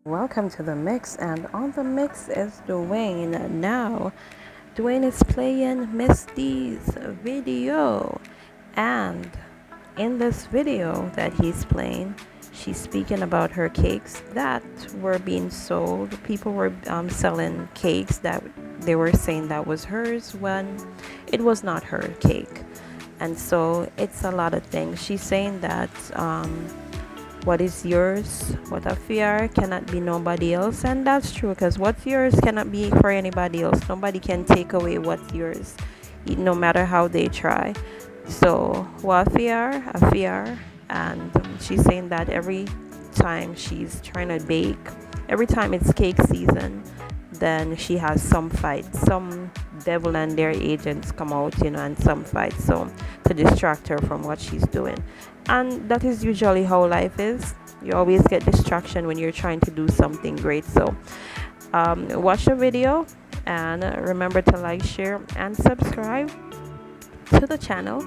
Welcome to the mix, and on the mix is Dwayne. Now, Dwayne is playing Miss D's video, and in this video that he's playing, she's speaking about her cakes that were being sold. People were selling cakes that they were saying that was hers when it was not her cake, and so it's a lot of things. She's saying that. What is yours, what a fear, cannot be nobody else, and that's true, because what's yours cannot be for anybody else. Nobody can take away what's yours, no matter how they try. So what a fear. And she's saying that every time she's trying to bake, every time it's cake season, then she has some fight, some devil and their agents come out, and some fight, so to distract her from what she's doing. And that is usually how life is. You always get distraction when you're trying to do something great. So watch the video, and remember to like, share, and subscribe to the channel,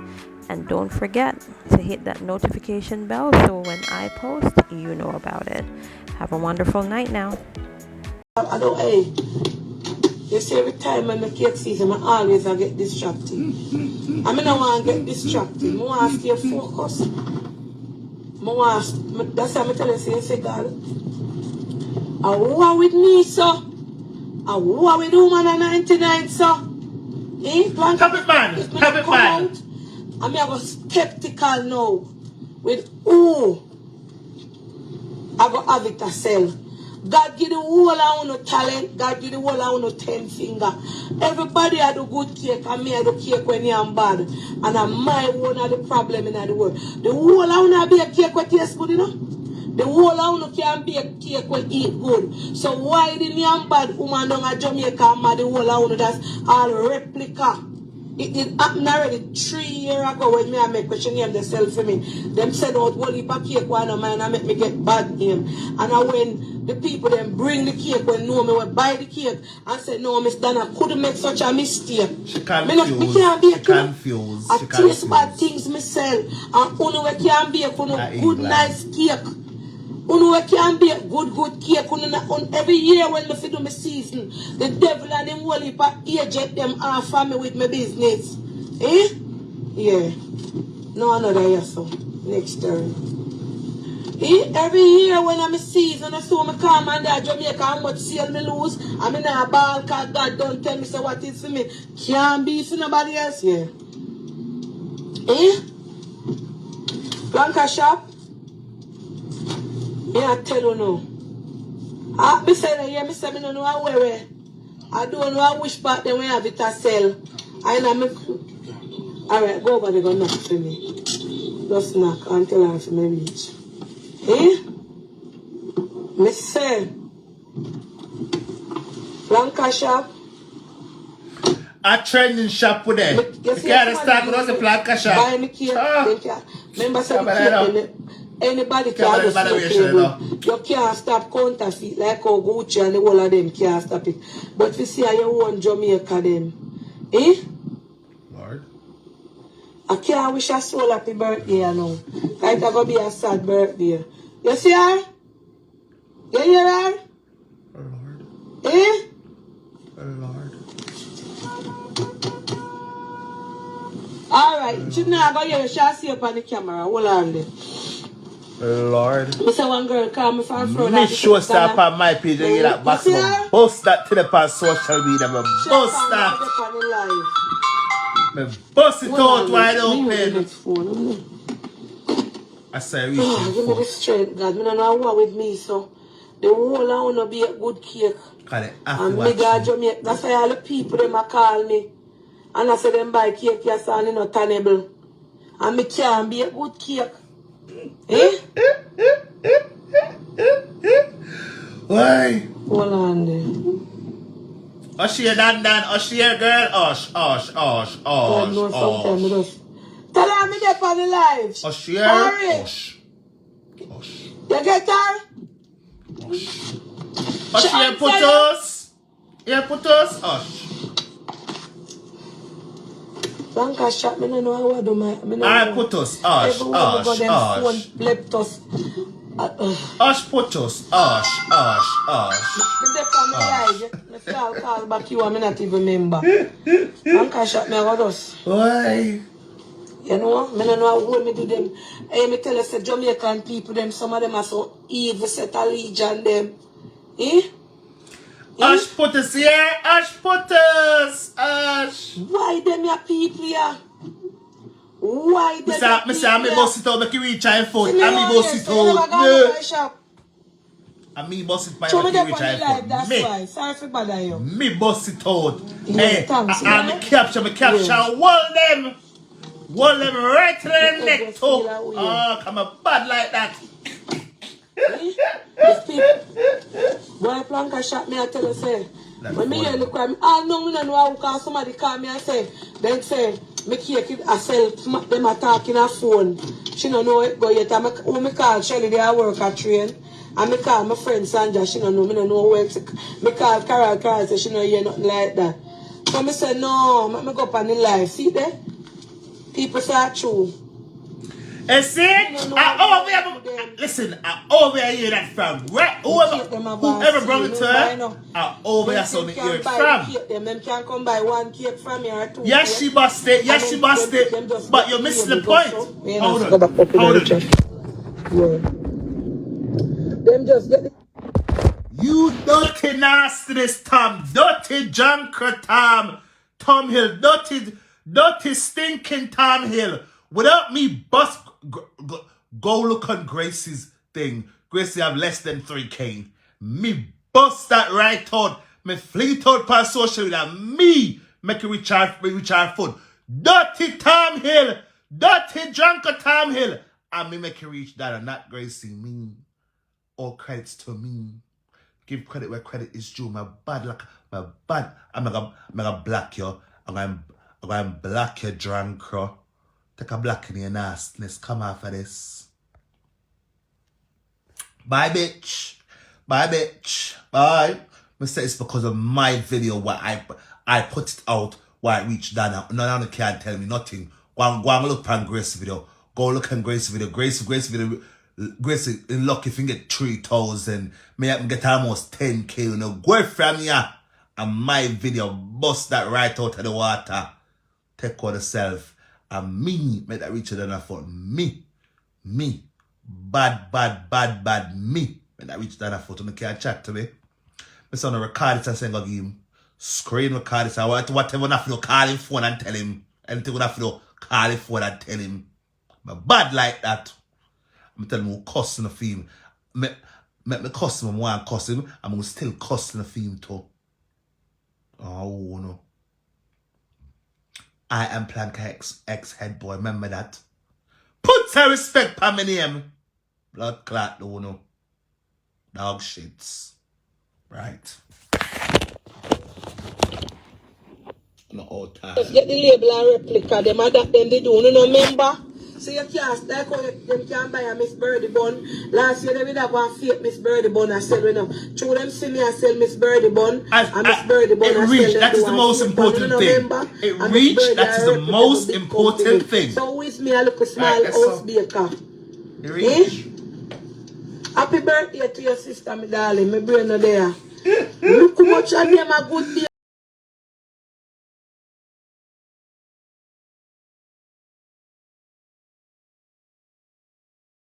and don't forget to hit that notification bell so when I post, you know about it. Have a wonderful night now. I don't, hey, you see, every time I'm a cake season, I always get distracted. I mean, I want to get distracted. I want to stay focused. That's why I tell you, say, God, I war with me, so. I war with woman at 99, so. Have it, man. I go skeptical now with who I go have it to sell. God give the whole of no talent. God give the whole of no 10 finger. Everybody had a good cake, and me had a cake when I'm bad. And I'm my one of the problem in the world. The whole of no be a cake that tastes good, The whole of no can be a cake that eat good. So why the young bad woman down at Jamaica and the whole of no that's all replica? It did happen already 3 years ago when me I make question name themselves for me. Them said out one heap of cake one of mine and make me get bad name. And I when the people then bring the cake when know me would buy the cake and say no, Miss Donna couldn't make such a mistake. She confused. I taste bad things myself. And only we can be a good nice cake. Uno can be a good cake. Every year when I do my season, the devil and them whole heap agent them off me with my business. Eh? Yeah. No another year so. Next turn. Eh? Every year when I'm a season, I saw me come and that Jamaica how much sale me lose. I mean a ball card God don't tell me so what is for me. Can't be for nobody else here. Eh? Blanca shop. Yeah, I tell you no. I say yeah, me say me no know where. I don't know which part they will have it to sell. I know me. Alright, go over there, go knock for me. Just knock until I for me reach. Eh? Me say Blanca shop. A trending shop with them. You can't start with us a Blanca shop. Buy me cake. Remember say the cake. Anybody can do something. You can't stop counterfeit like how Gucci and the whole of them can't stop it. But if you see how you own Jamaica them, eh? Lord. I can't wish a soul happy birthday, you know. It's going to be a sad birthday. You see her? You hear her? Oh Lord. Eh? Oh Lord. Alright, she's not going to hear. She'll see up on the camera. Hold on there. Lord. I said one girl call me from front. Me sure stop on my page and get that box. Post that to the past social media. Post that. Me bust it out wide open. I say we give me the strength, God. I don't know what with me, so the whole I want to be a good cake. And me God Jamaica. That's why all the people them a call me. And I say them buy cake, yes, and it's not tenable. And me can't be a good cake. Eh? Why? Hold on there. Hush here, Dan. Hush here, girl. Hush. God knows sometimes just... Tell her me there on the live. Hush here. Hush. You get her? Hush. Hush here, put us. Here, put us. Hush. Blanca shot me, no know how I do my... Alright, put us. Hush. Everywhere we go, them phone left us. Ash Potos. Ash. Me dey from my life. Me call back you and me not even remember. Man can shot me about us. Why? You know, me no know what me do them. Hey, me tell you, say Jamaican people, them some of them are so evil, set a legion them. Eh? Ash Potos, yeah, Ash Potos. Ash. Why them your people here? Why them your people Mr. I'm here? boss it out, make you reach our phone. See I'm me boss here, it so you never out. gone to my shop. And me boss it by Show me make you that reach on the live, our that's phone. why. Sorry for bother you. Me boss it out. Yeah, Hey, thanks, me capture, wall them. Wall them right to the neck too. Oh, come on, bad like that. If people, boy, Planka shot me, I tell you, say, when me hear the crime, I know me no know how because somebody call me and say, then say, me cake it herself, them a talking a phone. She don't know it, but yet, when me call Shelly, they are work at train. And me call my friend Sandra, she don't know, me don't know where to, me call Carol, say she don't hear nothing like that. So me say, no, me go up on the live, see there? People say true. And see, listen, I over hear that from. Right? Whoever brought it to her, I over here so me hear it from. Them can come buy one cake from here or two. Yes, she must it. Yes, she must it. But you're missing the point. Hold on. Them just get the... You dirty nastiness, Tom. Dirty junker, Tom. Tom Hill. Dirty stinking Tom Hill. Without me bust... Go look on Gracie's thing. Gracie have less than 3K. Me bust that right out. Me fleet out per social media. Me make it reach our foot. Dirty Tom Hill. Dirty drunker Tom Hill. And me make it reach that and not Gracie. Me. All credits to me. Give credit where credit is due. My bad luck. My bad. I'm gonna black you. I'm gonna black you, drunker. Take a black in your nastiness. Come off of this. Bye, bitch. Bye, bitch. Bye. I say it's because of my video where I put it out where it reached down. No one can't tell me nothing. Go and look on Grace video. Go look on Grace video. Grace video. Grace in luck if you get 3,000. Me I can get almost 10K. You know, go from here and my video bust that right out of the water. Take out yourself. And me make that richer than I thought. Me. Bad, me. Make that richer than I thought. You can't chat to me. My son record it and say, go give him. Screen record it. Whatever I have to call him phone and tell him. Anything I have to call him phone and tell him. But bad like that. I'm telling him cussing the theme. Me cuss him, I cuss him. I'm still cussing the theme too. Oh no. I am Planka X head boy. Remember that. Put some respect for my name. Blood clot, no no. Dog shits. Right. No all time. Just get the label and replica. Them they do. You know, remember? So you can't, like how them can buy a Miss Birdie bun. Last year they would have one fake Miss Birdie bun and sell it now. Through them see me and sell Miss Birdie bun and Miss Birdie bun and sell that is the most important thing. It reached, that is the most important thing. So with me I look a small house baker. Happy birthday to your sister, my darling. My brain are there. Look how much of them a good day.